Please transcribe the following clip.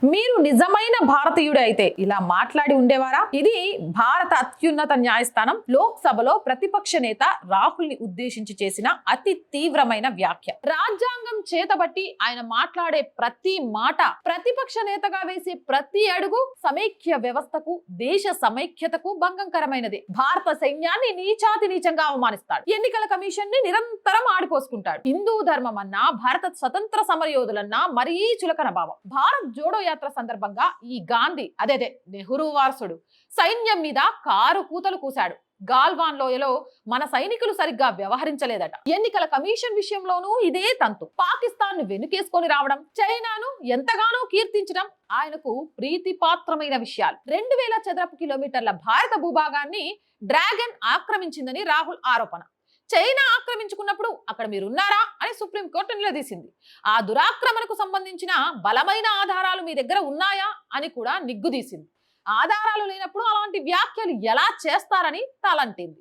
మీరు నిజమైన భారతీయుడు అయితే ఇలా మాట్లాడి ఉండేవారా? ఇది భారత అత్యున్నత న్యాయస్థానం లోక్సభలో ప్రతిపక్ష నేత రాహుల్ ని ఉద్దేశించి చేసిన అతి తీవ్రమైన వ్యాఖ్య. రాజ్యాంగం చేతబట్టి ఆయన మాట్లాడే ప్రతి మాట, ప్రతిపక్ష నేతగా వేసే ప్రతి అడుగు సమైక్య వ్యవస్థకు, దేశ సమైక్యతకు భంగకరమైనది. భారత సైన్యాన్ని నీచాతి నీచంగా అవమానిస్తాడు. ఎన్నికల కమిషన్ ని నిరంతరం ఆడిపోసుకుంటాడు. హిందూ ధర్మం అన్నా, భారత స్వతంత్ర సమరయోధులన్నా మరీ చులకన భావం. భారత్ జోడో యాత్ర సందర్భంగా ఈ గాంధీ అదే నెహ్రూ వారసుడు సైన్యం మీద కారు కూతలు కూశాడు. గాల్వాన్ లోయలో మన సైనికులు సరిగ్గా వ్యవహరించలేదట. ఎన్నికల కమిషన్ విషయంలోనూ ఇదే తంతు. పాకిస్తాన్ ను వెనుకేసుకొని రావడం, చైనాను ఎంతగానో కీర్తించడం ఆయనకు ప్రీతిపాత్రమైన విషయాలు. 2000 చదరపు కిలోమీటర్ల భారత భూభాగాన్ని డ్రాగన్ ఆక్రమించిందని రాహుల్ ఆరోపణ. చైనా ఆక్రమించుకున్నప్పుడు అక్కడ మీరున్నారా అని సుప్రీంకోర్టు నిలదీసింది. ఆ దురాక్రమణకు సంబంధించిన బలమైన ఆధారాలు మీ దగ్గర ఉన్నాయా అని కూడా నిగ్గుదీసింది. ఆధారాలు లేనప్పుడు అలాంటి వ్యాఖ్యలు ఎలా చేస్తారని తలంటింది.